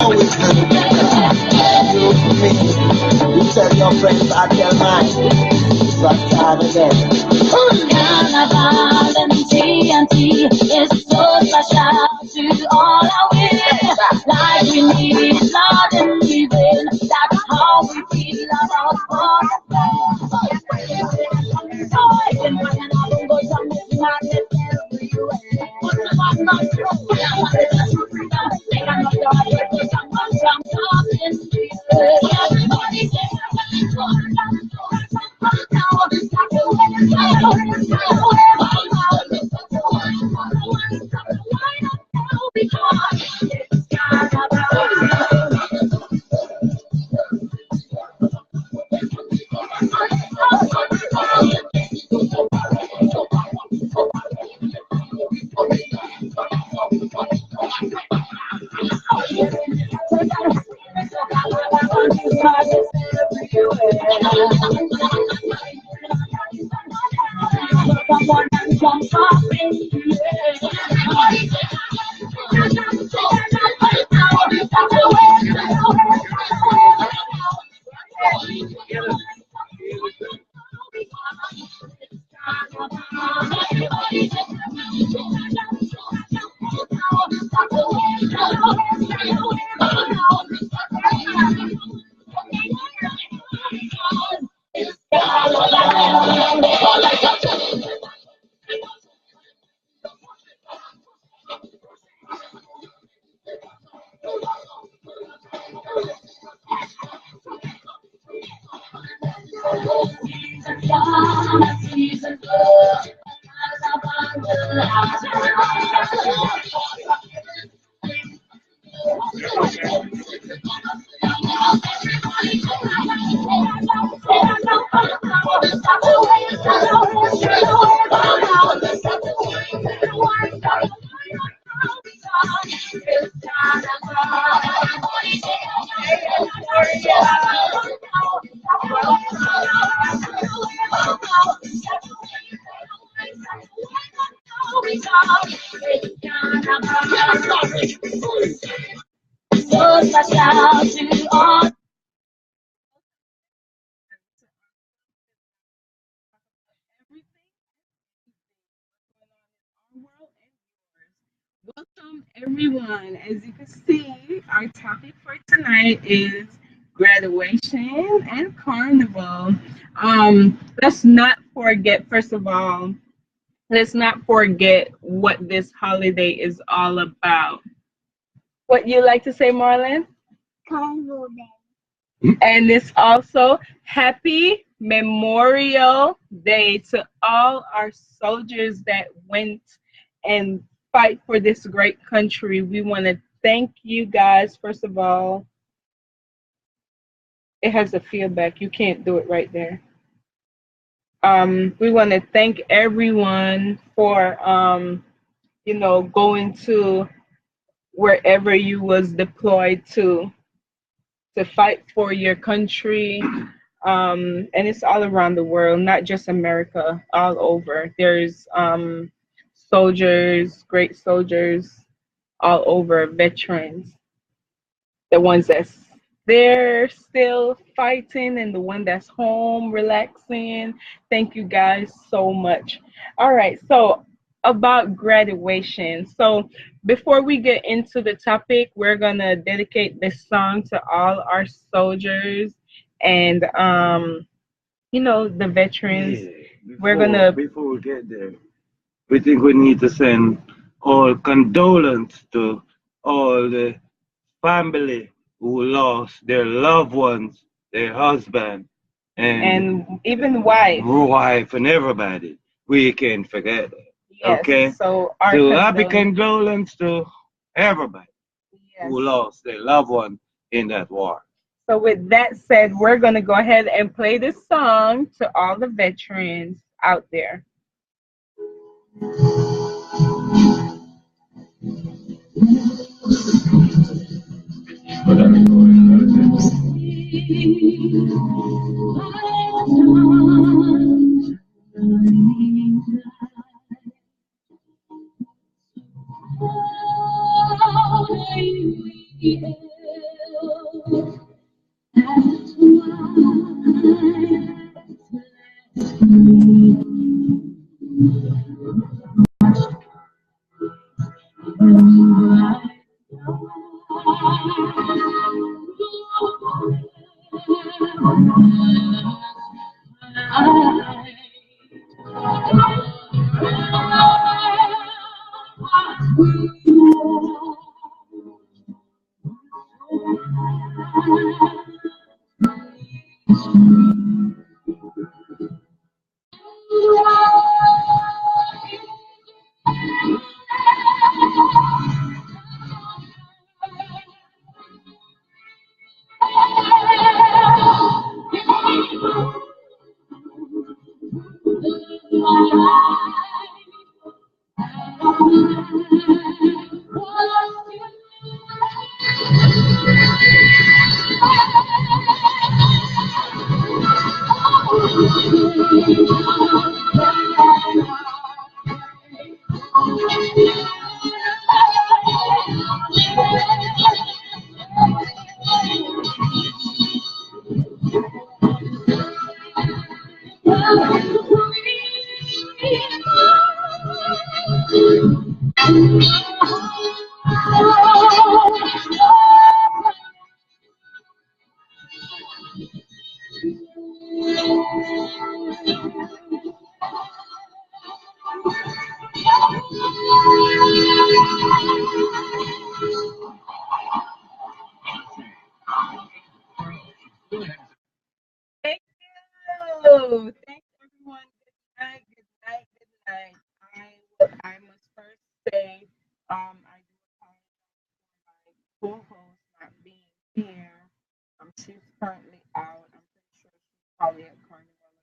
always do. You me. You tell your friends, I tell mine. It's that time again. Carnival and TNT is so special to all our women. Like we need Lord and living. That's how we feel about all the so I can find an album goes on this madness everywhere. But the one not true. Now I think I'm not God, but someone comes up in the air. Everybody say, so special to all. Welcome, everyone. As you can see, our topic for tonight is graduation and carnival. Let's not forget, first of all, let's not forget what this holiday is all about. What you like to say, Marlon? Carnival Day. And it's also Happy Memorial Day to all our soldiers that went and fight for this great country. We want to thank you guys, first of all. It has a feedback. You can't do it right there. We want to thank everyone for, going to wherever you was deployed to fight for your country. And it's all around the world, not just America, all over. There's soldiers, great soldiers all over, veterans, the ones that's there still fighting and the one that's home relaxing. Thank you guys so much. All right, so about graduation. So before we get into the topic, we're gonna dedicate this song to all our soldiers and the veterans. Yeah, We're gonna before we get there, we think we need to send all condolence to all the family who lost their loved ones, their husband, and even wife. and everybody. We can't forget that. Yes. Okay? So our So happy condolence. condolence to everybody Yes. who lost their loved one in that war. So with that said, we're gonna go ahead and play this song to all the veterans out there. Thank you. Thanks, everyone. Good night. Good night. Good night. I must first say, I do apologize for my co-host not being here. She's currently out. I'm pretty sure she's probably at carnival,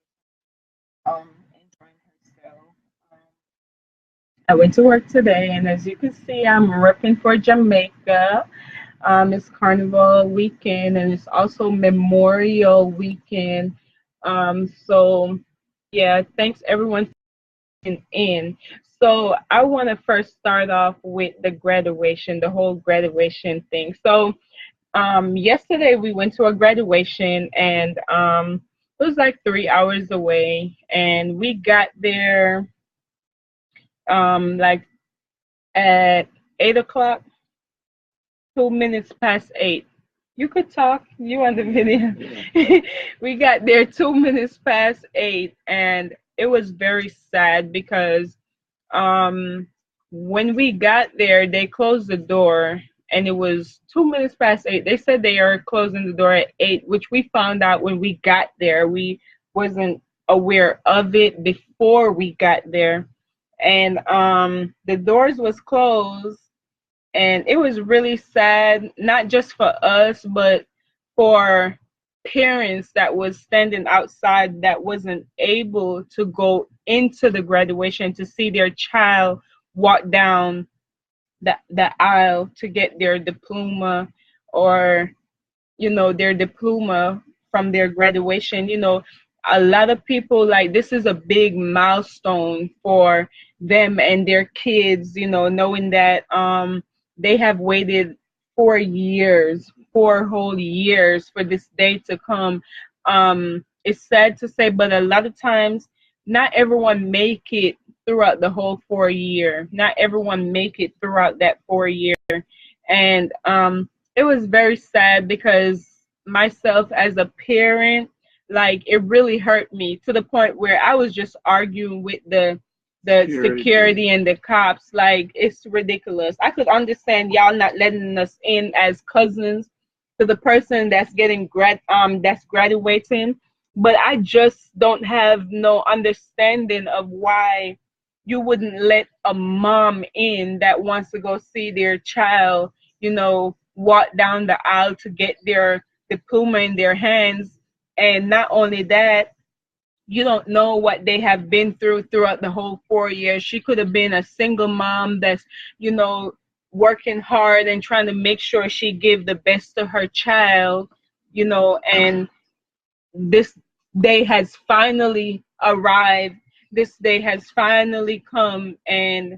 enjoying herself. Um, I went to work today, and as you can see, I'm repping for Jamaica. It's Carnival weekend, and it's also Memorial weekend. So yeah, thanks everyone for tuning in. So I want to first start off with the graduation, the whole graduation thing. So yesterday we went to a graduation, and it was like 3 hours away, and we got there like at 8 o'clock, 2 minutes past 8. You could talk. You on the video. We got there 2 minutes past 8, and it was very sad because um, when we got there, they closed the door, and it was 2 minutes past 8. They said they are closing the door at 8, which we found out when we got there. We wasn't aware of it before we got there, and the doors was closed, and it was really sad, not just for us but for parents that was standing outside that wasn't able to go into the graduation to see their child walk down the aisle to get their diploma, or their diploma from their graduation. A lot of people, like, this is a big milestone for them and their kids, knowing that they have waited 4 years, 4 whole years for this day to come. It's sad to say, but a lot of times not everyone make it throughout the whole 4 year. Not everyone make it throughout that 4 year. And it was very sad because myself as a parent, like, it really hurt me to the point where I was just arguing with the security and the cops. Like, it's ridiculous. I could understand y'all not letting us in as cousins to the person that's getting that's graduating, but I just don't have no understanding of why you wouldn't let a mom in that wants to go see their child, walk down the aisle to get their diploma in their hands. And not only that, you don't know what they have been through throughout the whole 4 years. She could have been a single mom that's, working hard and trying to make sure she give the best to her child, and this day has finally arrived. This day has finally come, and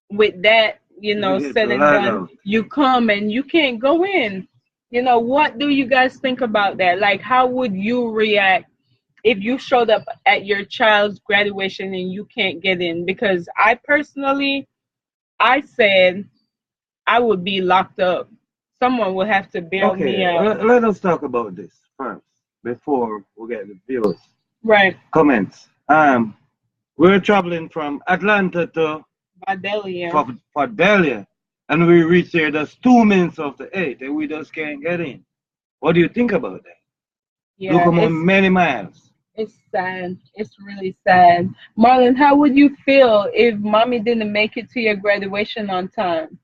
with that, You get said and let done, out. you come and you can't go in. What do you guys think about that? Like, how would you react if you showed up at your child's graduation and you can't get in? Because I personally, I said I would be locked up. Someone would have to bail me Okay, out. let us talk about this first before we get the viewers Right. comments. We're traveling from Atlanta to Vidalia. Fidelia, and we reach there just 2 minutes after 8, and we just can't get in. What do you think about that? Look Yeah, how many miles. it's sad. It's really sad. Marlon, how would you feel if mommy didn't make it to your graduation on time?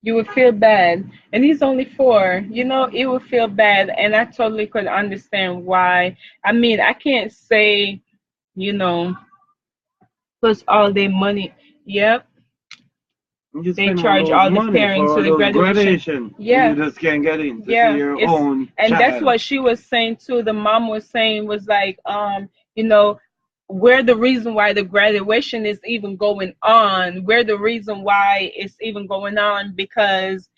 You would feel bad. And he's only 4. It would feel bad. And I totally could understand why. I mean, I can't say, you know, plus all their money. Yep. You They spend all charge those all the money for parents to all the those graduation. graduation, and you Yeah. just can't get in to see Yeah, your it's own and that's child. what she was saying too. The mom was saying was like, you know, we're the reason why the graduation is even going on. We're the reason why it's even going on because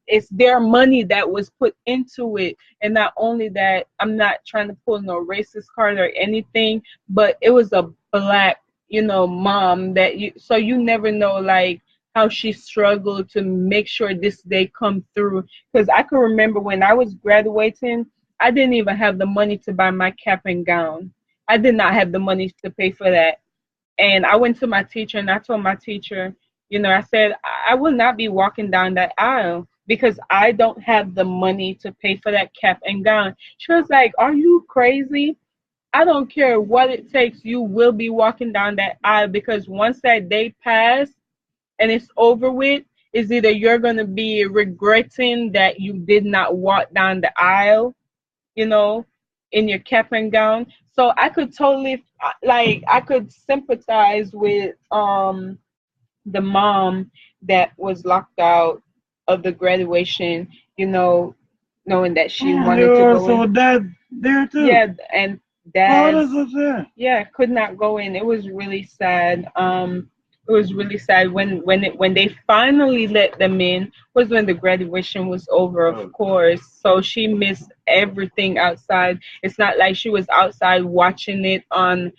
it's their money that was put into it. And not only that, I'm not trying to pull no racist card or anything, but it was a black, mom that you never know like how she struggled to make sure this day come through. Because I can remember when I was graduating, I didn't even have the money to buy my cap and gown. I did not have the money to pay for that. And I went to my teacher and I told my teacher, I said, I will not be walking down that aisle because I don't have the money to pay for that cap and gown. She was like, are you crazy? I don't care what it takes. You will be walking down that aisle because once that day passed, and it's over with, is either you're going to be regretting that you did not walk down the aisle, you know, in your cap and gown. So I could totally, like, I could sympathize with the mom that was locked out of the graduation, you know, knowing that she And wanted there to are go in. also dad there too. Yeah, and Fathers dads, was there. yeah, could not go in. It was really sad. It was really sad when they finally let them in was when the graduation was over, of Oh, course. So she missed everything outside. It's not like she was outside watching it on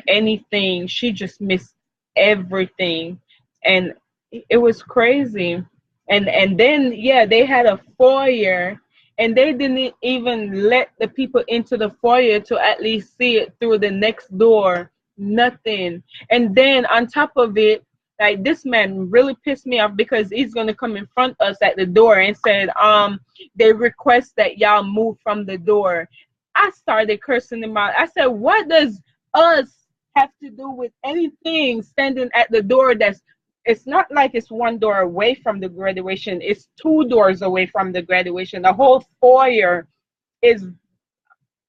anything. She just missed everything, and it was crazy. And then yeah, they had a foyer and they didn't even let the people into the foyer to at least see it through the next door. Nothing. And then on top of it, like this man really pissed me off because he's gonna come in front us at the door and said, they request that y'all move from the door. I started cursing him out. I said, what does us have to do with anything standing at the door that's it's not like it's one door away from the graduation, it's 2 doors away from the graduation. The whole foyer is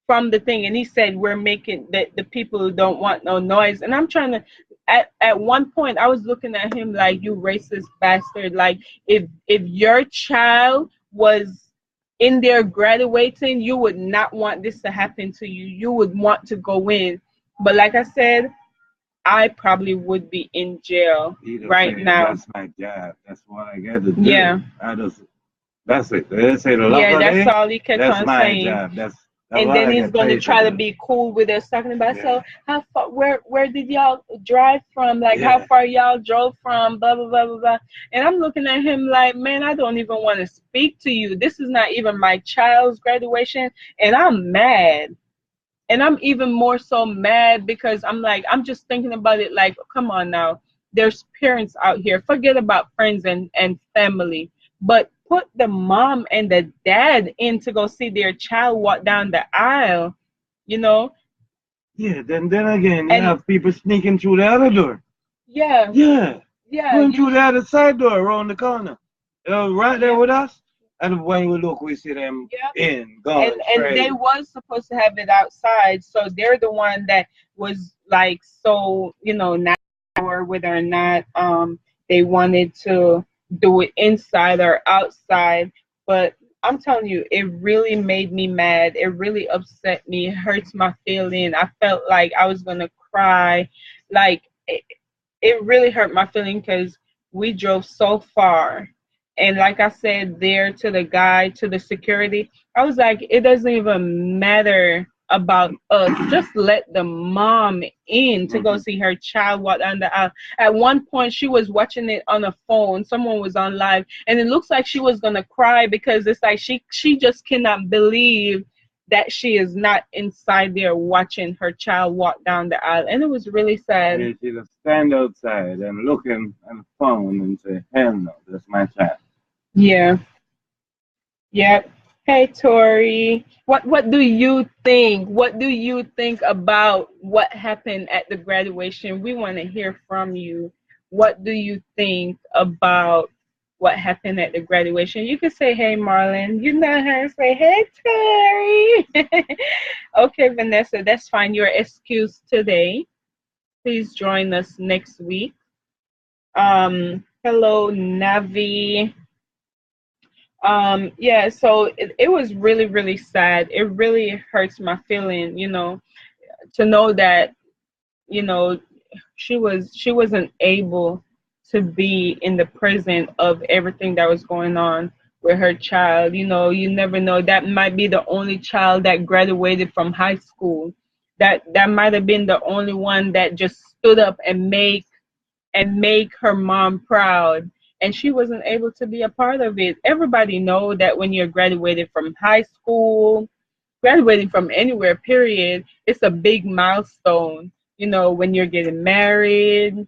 from the thing. And he said we're making that the people who don't want no noise. And I'm trying to at one point I was looking at him like, you racist bastard. Like if your child was in there graduating, you would not want this to happen to you. You would want to go in. But like I said, I probably would be in jail he just right say now. that's my job. That's what I got to do. Yeah. I just that's it. They say the love Yeah, of that's day. all he kept That's on my saying. job. That's And what then I he's get going to paid to try to do. be cool with us, talking about, Yeah. so how far, where did y'all drive from? Like, how Yeah. far y'all drove from? Blah, blah, blah, blah, blah. And I'm looking at him like, man, I don't even want to speak to you. This is not even my child's graduation. And I'm mad. And I'm even more so mad because I'm like, I'm just thinking about it like, come on now. There's parents out here. Forget about friends and family. But put the mom and the dad in to go see their child walk down the aisle, you know? Yeah. Then again, you And have people sneaking through the other door. yeah, Yeah. yeah, Going through the other side door around the corner. Right there yeah, with us. And when we look, we see them yeah. in, and gone, and they straight. was supposed to have it outside, so they're the one that was like, so not sure whether or not they wanted to do it inside or outside. But I'm telling you, it really made me mad. It really upset me. It hurts my feeling. I felt like I was gonna cry. Like it really hurt my feeling because we drove so far. And like I said, there to the guy, to the security, I was like, it doesn't even matter about us. Just let the mom in to go Mhm. see her child walk down the aisle. At one point, she was watching it on a phone. Someone was on live, and it looks like she was gonna cry because it's like she just cannot believe that she is not inside there watching her child walk down the aisle, and it was really sad. Yeah, she just stand outside and looking at the phone and say, hell no, that's my child. Yeah. Yep. Hey Tori, what do you think? What do you think about what happened at the graduation? We want to hear from you. What do you think about what happened at the graduation? You can say, "Hey Marlon," you know her. Say, "Hey Tori." Okay, Vanessa, that's fine. You're excused today. Please join us next week. Hello Navi. Yeah, so it was really really sad. It really hurts my feeling, to know that, you know she wasn't able to be in the present of everything that was going on with her child. You never know, that might be the only child that graduated from high school, that might have been the only one that just stood up and make her mom proud, and she wasn't able to be a part of it. Everybody know that when you're graduated from high school, graduating from anywhere period, it's a big milestone. When you're getting married,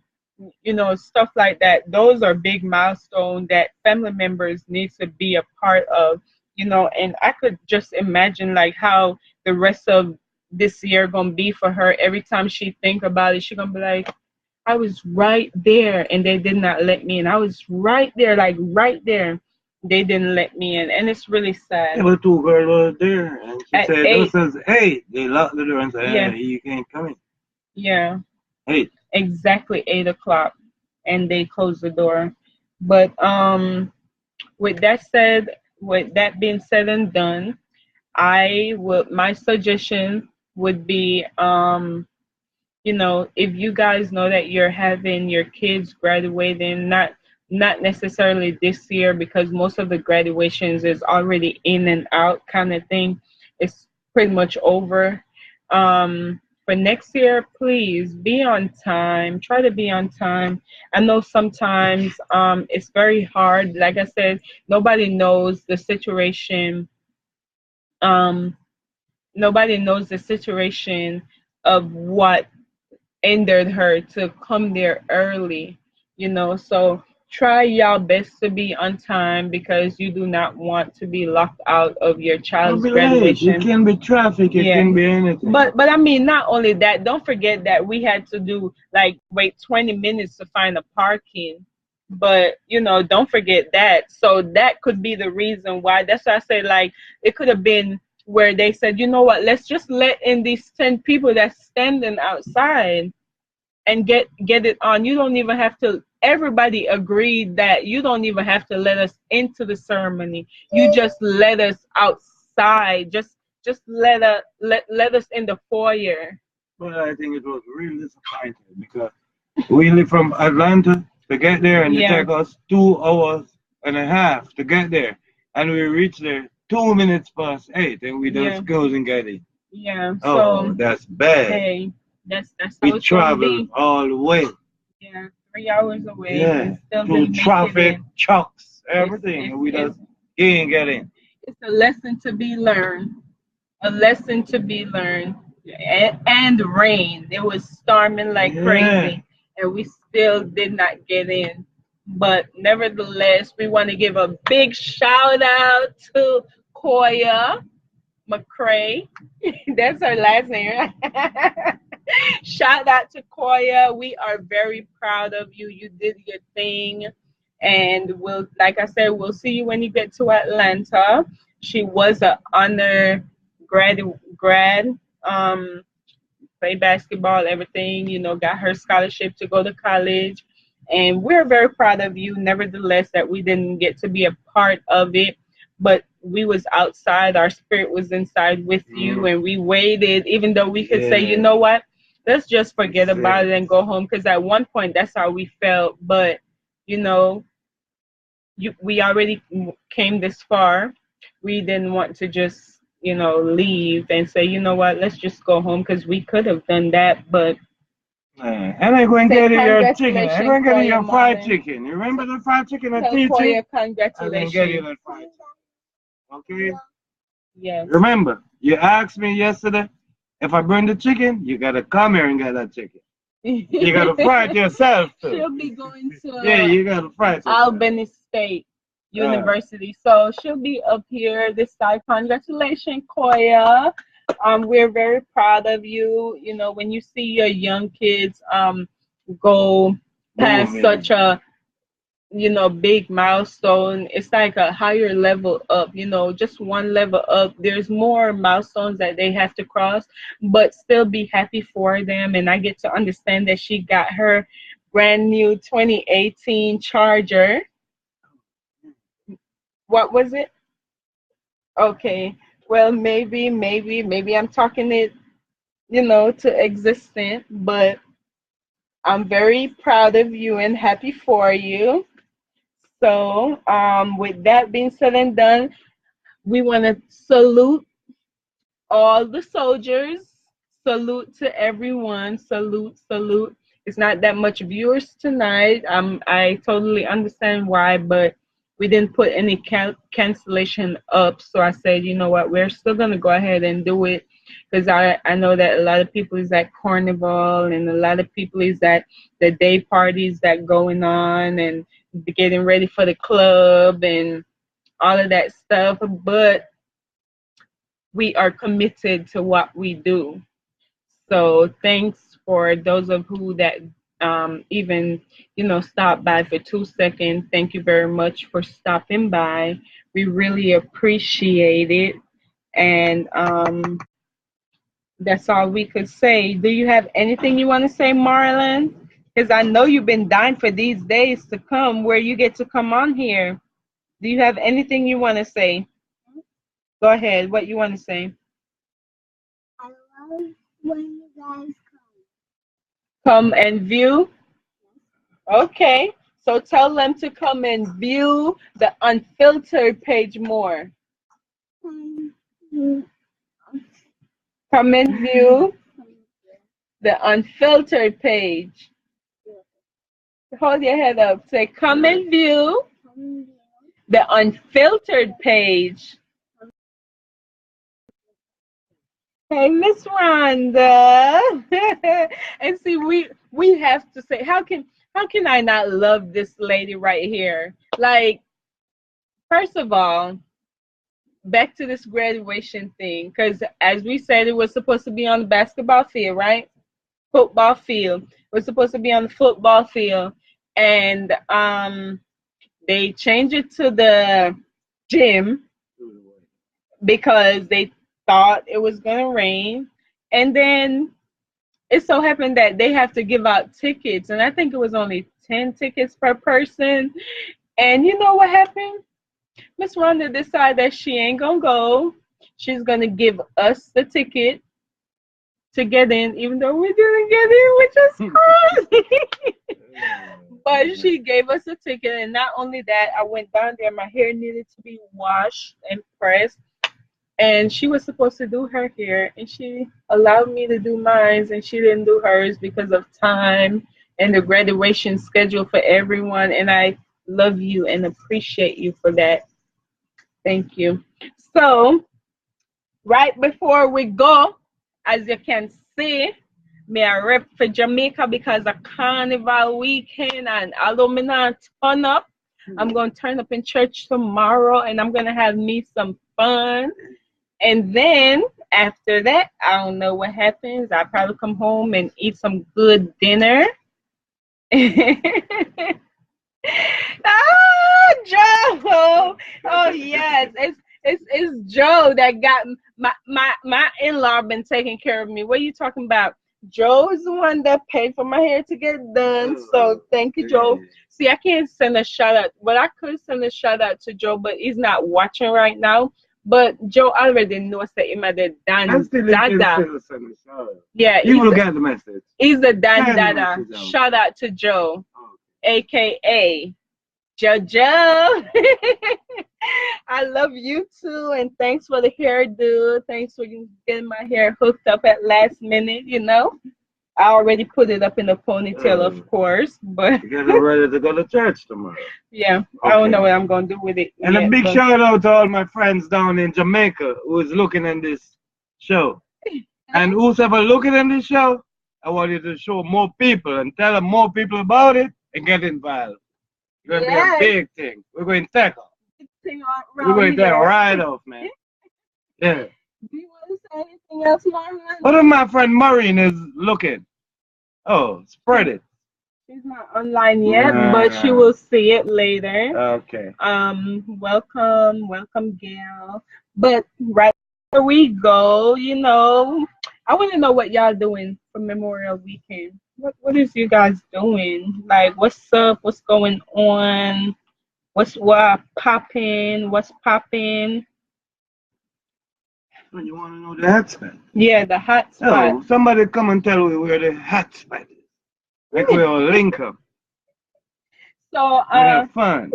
stuff like that, those are big milestones that family members need to be a part of. And I could just imagine like how the rest of this year gonna be for her. Every time she think about it, she gonna be like, I was right there and they did not let me in. I was right there, like right there. They didn't let me in. And it's really Yeah, sad. but two girls were there, and she At said, "Those 8, says, hey," they locked the door and said, yeah, hey, you can't come in. yeah, Hey, exactly 8 o'clock. And they closed the door. But with that said, with that being said and done, my suggestion would be, if you guys know that you're having your kids graduating, not necessarily this year because most of the graduations is already in and out kind of thing. It's pretty much over. For next year, please be on time. Try to be on time. I know sometimes it's very hard. Like I said, nobody knows the situation. Um, Nobody knows the situation of what hindered her to come there early. So try your best to be on time because you do not want to be locked out of your don't child's be late. It graduation. can be traffic. It Yeah. can be anything. But I mean, not only that, don't forget that we had to do like wait 20 minutes to find a parking. But don't forget that. So that could be the reason why. That's why I say like it could have been where they said, you know what, let's just let in these 10 people that's standing outside and get it on. You don't even have to. Everybody agreed that you don't even have to let us into the ceremony. You just let us outside. Just let us in the foyer. But I think it was really disappointing because we live from Atlanta to get there, and it Yeah, took us 2 hours and a half to get there. And we reached there 2 minutes past 8, and we yeah, just goes and get it. yeah. Oh, So that's bad. hey, that's how We it's gonna traveled be. all the way. Yeah, 3 hours away Yeah, and still through didn't make it traffic, in. trucks, It's everything. it's And we it's just can't get in. it's a lesson to be learned. A lesson to be learned. And rain. It was storming like Yeah. crazy, and we still did not get in. But nevertheless, we want to give a big shout out to Koya McCray. That's her last name, right? Shout out to Koya. We are very proud of you. You did your thing. And like I said, we'll see you when you get to Atlanta. She was an honor grad, um, played basketball, everything, got her scholarship to go to college. And we're very proud of you, nevertheless, that we didn't get to be a part of it. But we was outside, our spirit was inside with you, Mm, and we waited, even though we could say, you yeah. know what? let's just forget about it and go home. Because at one point, that's how we felt. But, you know, we already came this far. We didn't want to just, you know, leave and say, you know what, let's just go home, because we could have done that. But and I'm going to say get you your chicken. I'm going to get you Koya, your fried Marvin. chicken. You remember the fried chicken at Tell TT? Koya I'm going to get you congratulations. that fried chicken. Okay? Yes. Remember, you asked me yesterday if I bring the chicken, you got to come here and get that chicken. You got to fry it yourself, too. She'll be going to Yeah, you got to fry it yourself. Albany State University. So she'll be up here this side. Congratulations, Koya. We're very proud of you. You know, when you see your young kids go past such a, you know, big milestone, it's like a higher level up, you know, just one level up. There's more milestones that they have to cross, but still be happy for them. And I get to understand that she got her brand new 2018 Charger. What was it? Okay. Well, maybe I'm talking it, you know, to existent, but I'm very proud of you and happy for you. So, with that being said and done, we want to salute all the soldiers. Salute to everyone. Salute, salute. It's not that much viewers tonight. I totally understand why, but we didn't put any cancellation up. So I said, you know what, we're still gonna go ahead and do it, because I know that a lot of people is at carnival, and a lot of people is at the day parties that going on, and getting ready for the club and all of that stuff. But we are committed to what we do. So thanks for those of who that even, you know, stop by for 2 seconds. Thank you very much for stopping by. We really appreciate it. And that's all we could say. Do you have anything you want to say, Marlon? Because I know you've been dying for these days to come where you get to come on here. Do you have anything you want to say? Go ahead. What you want to say? I love when you guys Come and view. Okay. So tell them to come and view the Unfiltered page more. come. Come and view the Unfiltered page. Hold your head up. Say, come and view the Unfiltered page. Hey, Miss Rhonda. And see, we have to say, how can I not love this lady right here? Like, first of all, back to this graduation thing, because as we said, it was supposed to be on the basketball field, right? Football field. It was supposed to be on the football field, and they changed it to the gym because they thought it was gonna rain. And then it so happened that they have to give out tickets, and I think it was only 10 tickets per person. And you know what happened? Miss Rhonda decided that she ain't gonna go. She's gonna give us the ticket to get in, even though we didn't get in, which is crazy. But she gave us a ticket, and not only that, I went down there. My hair needed to be washed and pressed, and she was supposed to do her hair, and she allowed me to do mine, and she didn't do hers because of time and the graduation schedule for everyone. And I love you and appreciate you for that. Thank you. So, right before we go, as you can see, me a rep for Jamaica because of Carnival weekend, and although me not turn up, I'm going to turn up in church tomorrow, and I'm going to have me some fun. And then after that, I don't know what happens. I'll probably come home and eat some good dinner. Oh, Joe! Oh yes, it's Joe that got my in-law been taking care of me. What are you talking about? Joe is the one that paid for my hair to get done. So thank you, Joe. See, I can't send a shout out, but I could send a shout out to Joe, but he's not watching right now. But Joe already knows that him a the I Dan still Dada. still send the shout out. Yeah, He will get the message. he's the Dan Send the Dada. message out. Shout out to Joe, Oh. aka JoJo. I love you too, and thanks for the hairdo. Thanks for getting my hair hooked up at last minute. You know, I already put it up in a ponytail, of course, but You guys are ready to go to church tomorrow. yeah, I don't know what I'm gonna do with it. And yet, a big but- shout out to all my friends down in Jamaica who is looking at this show. And who's ever looking at this show, I want you to show more people and tell them more people about it and get involved. It's going to be a big thing. We're going to tackle. We're going to take right off, man. Yeah. Do you want to say anything else, Marlon? What if my friend Maureen is looking? Oh, spread it. She's not online yet, but she will see it later. Okay. Welcome, Gail. But right where we go, you know, I want to know what y'all doing for Memorial Weekend. What is you guys doing? Like, what's up? What's going on? What's popping? What's popping? You want to know the hot spot? Yeah, the hot spot. Oh, somebody come and tell me where the hot spot is. Like we all link up. So, have fun.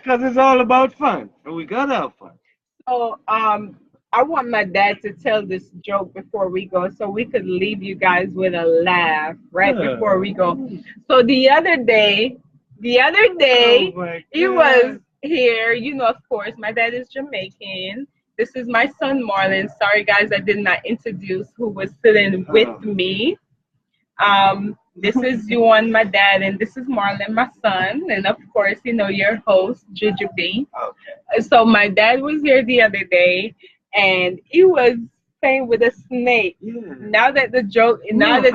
Because it's all about fun. And we got to have fun. So, I want my dad to tell this joke before we go so we could leave you guys with a laugh right before we go. So the other day, he was here. You know, of course, my dad is Jamaican. This is my son, Marlon. Sorry, guys, I did not introduce who was sitting with me. This is Yuan, my dad, and this is Marlon, my son. And of course, you know, your host, Juju B. Okay. So my dad was here the other day, and he was playing with a snake. Yeah. Now that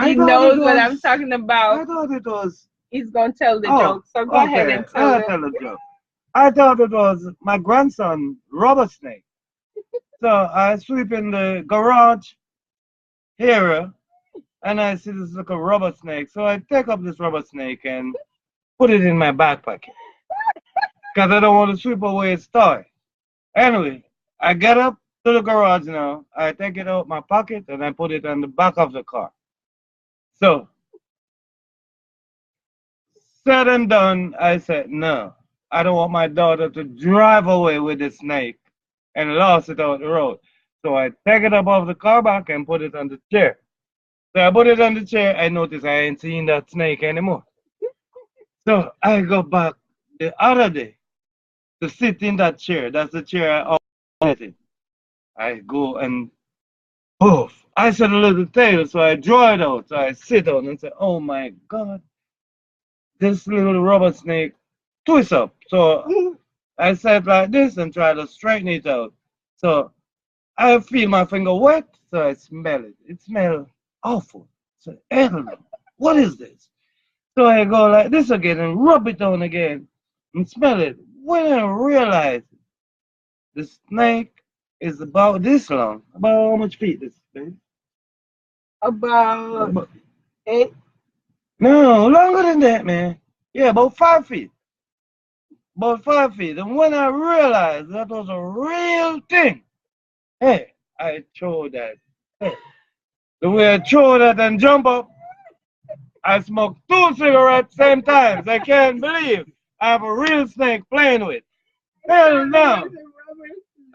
he knows what I'm talking about, I thought it was. He's gonna tell the joke. So go ahead and tell it. Tell the joke. I thought it was my grandson, rubber snake. So I sweep in the garage here, and I see this little rubber snake. So I take up this rubber snake and put it in my back pocket. Because I don't want to sweep away its toy. Anyway, I get up to the garage now. I take it out my pocket and I put it on the back of the car. So, said and done, I said, no, I don't want my daughter to drive away with the snake and lost it out the road. So I take it up off the car back and put it on the chair. So I put it on the chair. I notice I ain't seeing that snake anymore. So I go back the other day to sit in that chair. That's the chair I always sit in. I go and poof. I said a little tail, so I draw it out. So I sit down and say, oh my God, this little rubber snake twists up. So I sat like this and try to straighten it out. So I feel my finger wet, so I smell it. It smells awful. So, hell no, what is this? So I go like this again and rub it on again and smell it. When I realize the snake is about this long, about how much feet this thing? About 8. No, longer than that, man. Yeah, about 5 feet. About 5 feet. And when I realized that was a real thing, hey, I throw that. Hey. The way I throw that and jump up, I smoked 2 cigarettes same time. I can't believe I have a real snake playing with. Hell no.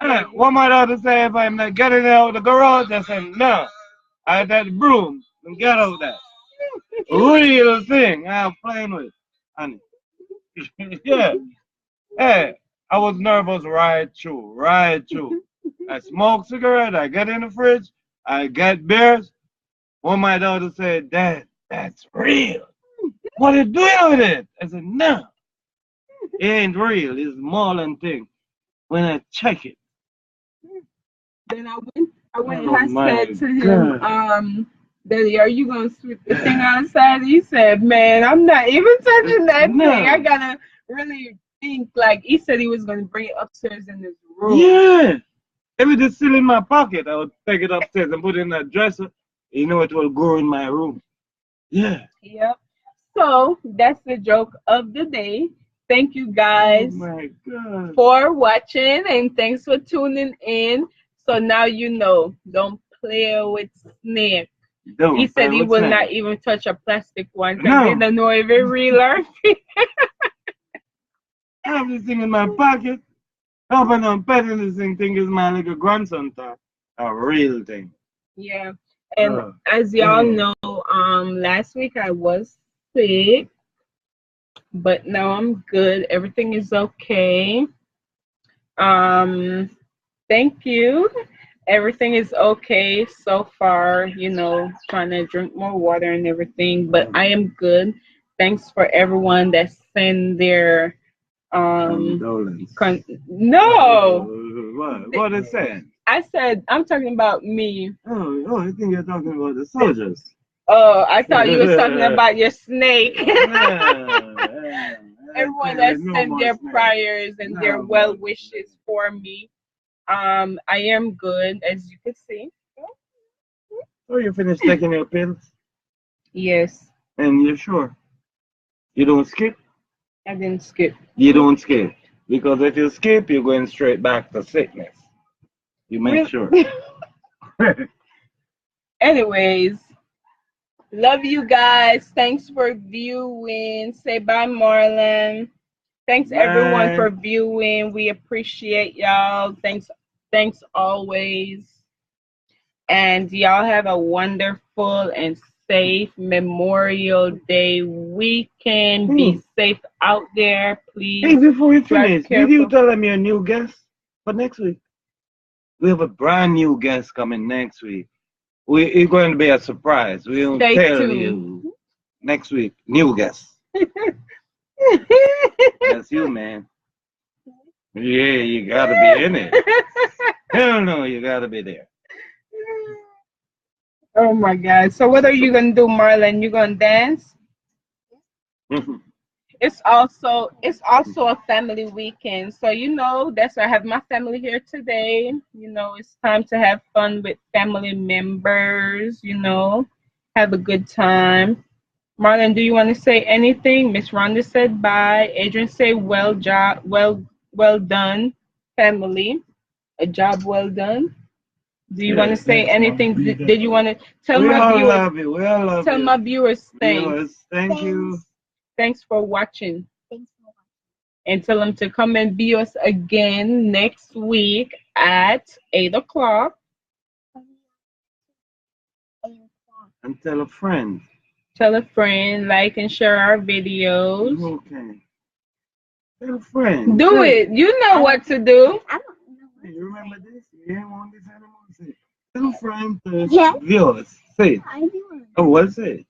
Hey, what my daughter say if I'm not getting out of the garage? I said, no. I had that broom and get out there. Real thing I'm playing with. Honey. Yeah. Hey, I was nervous right through. I smoke cigarette, I get in the fridge, I get beers. When my daughter said, Dad, that's real. What are you doing with it? I said, no. It ain't real. It's more than thing. When I check it. Then I went and I said to him, Daddy, are you going to sweep the thing outside? He said, man, I'm not even touching that thing. I got to really think, like, he said he was going to bring it upstairs in his room. Yeah. If it is still in my pocket, I would take it upstairs and put it in that dresser. You know, it will go in my room. Yeah. Yep. So that's the joke of the day. thank you Oh guys my God. for watching and thanks for tuning in. So now you know, don't play with snake. He Don't play said he with will not snake. even touch a plastic one because he No, don't know if it's real or fake. I have this thing in my pocket. Open and petting this thing, think it's my little grandson thought. A real thing. Yeah. And Oh, as y'all damn. know, last week I was sick, but now I'm good. Everything is okay. Um, thank you. Everything is okay so far, you know, trying to drink more water and everything, but I am good. Thanks for everyone that sent their Condolence. no. What is saying? I said I'm talking about me. Oh, I think you're talking about the soldiers. Oh, I thought you was talking about your snake. Yeah, Everyone okay, that no sent more their snake. prayers and their No well more wishes for me. I am good, as you can see. Oh, you finished taking your pills? Yes, And you're sure? You don't skip? I didn't skip. You don't skip. Because if you skip, you're going straight back to sickness. You make Really? sure. Anyways, love you guys. Thanks for viewing. Say bye, Marlon. Thanks everyone Bye. for viewing. We appreciate y'all. Thanks always. And y'all have a wonderful and safe Memorial Day weekend. Be safe out there, Hey, please. before we Drive finish, did you careful. tell them your new guest for next week? We have a brand new guest coming next week. It's going to be a surprise. We'll Stay tell tuned. you next week. New guest. That's you, man. Yeah, you got to be in it. Hell no, you got to be there. Oh my God. So what are you gonna do, Marlon? You gonna dance? It's also a family weekend. So you know, that's why I have my family here today. You know, it's time to have fun with family members, you know, have a good time. Marlon, do you want to say anything? Miss Rhonda said bye. Adrian said well done, family. A job well done. Do you want to say anything? Did you want to tell We my all viewers? love you. We all love Tell you. my viewers thanks. Viewers, thank you. Thanks for watching. And tell them to come and view us again next week at 8 o'clock. And tell a friend. Tell a friend, like and share our videos. Okay. Tell a friend. Do it. You know what to do. Hey, you remember this? You ain't want this anymore? Say, tell a friend to view us. Say it. Oh, what's it?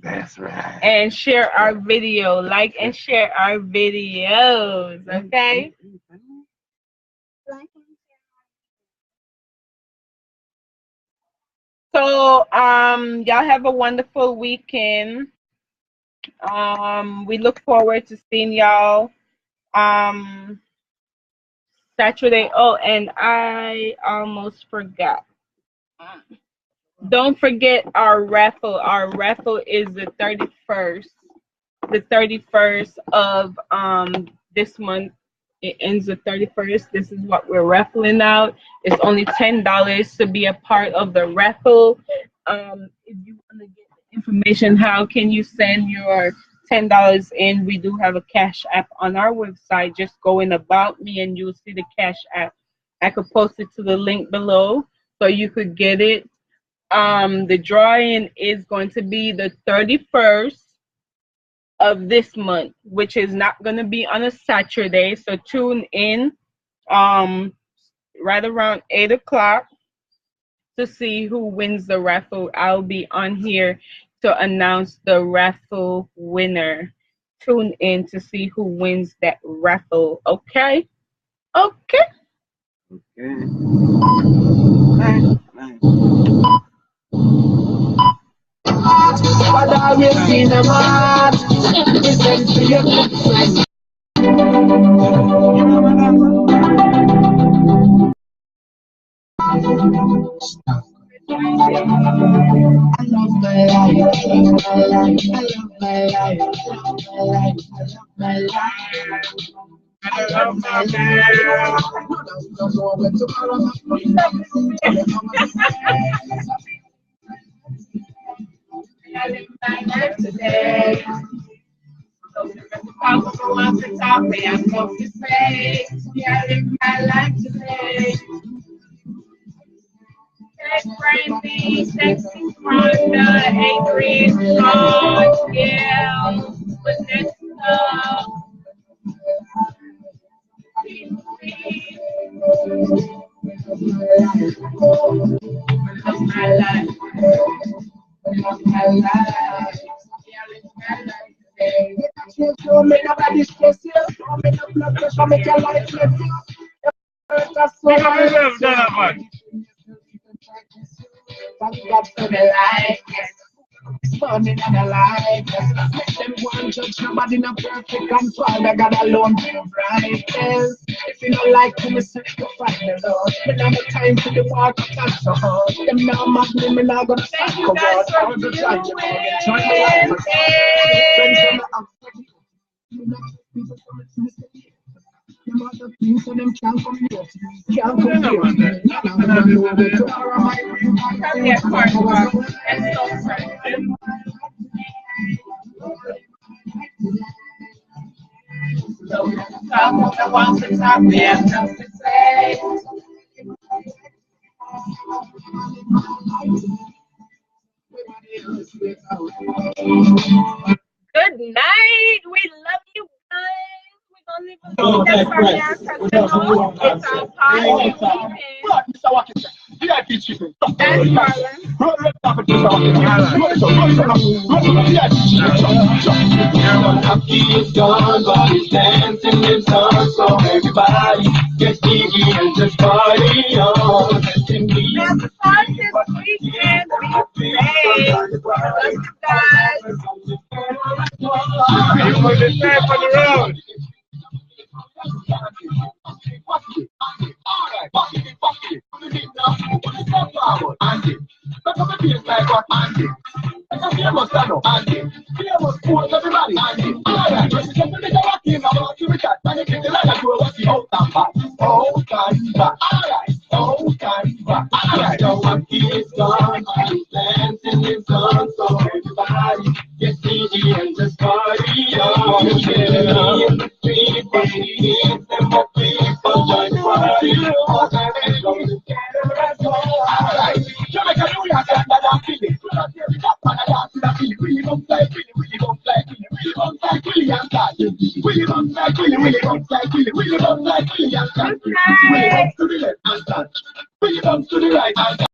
That's right. And share our video. Like and share our videos. Okay? So y'all have a wonderful weekend. We look forward to seeing y'all Saturday. Oh, and I almost forgot. Don't forget our raffle. Our raffle is the 31st. The 31st of this month. It ends the 31st. This is what we're raffling out. It's only $10 to be a part of the raffle. If you want to get the information, how can you send your $10 in? We do have a Cash App on our website. Just go in About Me and you'll see the Cash App. I could post it to the link below so you could get it. The drawing is going to be the 31st of this month, which is not going to be on a Saturday. So tune in right around 8 o'clock to see who wins the raffle. I'll be on here to announce the raffle winner. Tune in to see who wins that raffle. Okay? Okay. Okay. Nice. But I will see the man. Listen to your You remember that song? I love my life. I love my life. I love my life. my life. I love my life. I live my life today. So the possible off the top, me, I'm going to say, yeah, I live my life today. Sex Brandy, Sexy Rhonda, Adrian, Scott, Gail, Vanessa. My life. My life. Don't make nobody stress you. Don't make no blood pressure make your life stress you. Thank God for the life, yes. Burning and alive, yes. Make them go and judge nobody not perfect and Father God alone be right, yes. If you don't like me, say you find the Lord. Me not have time for the walk, that's so hard. Them now mad me, me not gonna stop the world. I was just trying to enjoy my life. Friends them not them other things so them can't come here. Can't come here. I want to talk, man. Just to say. Good night. We love you guys. We're gonna leave a little bit for now because it's our party weekend. That's Happy is gone, but he's dancing in sun. So everybody get jiggy and just party on. Now the party this weekend. Be safe. Love you guys. You want to stay for the road? Willie bumps to the left and touch. Willie bumps to the right and touch.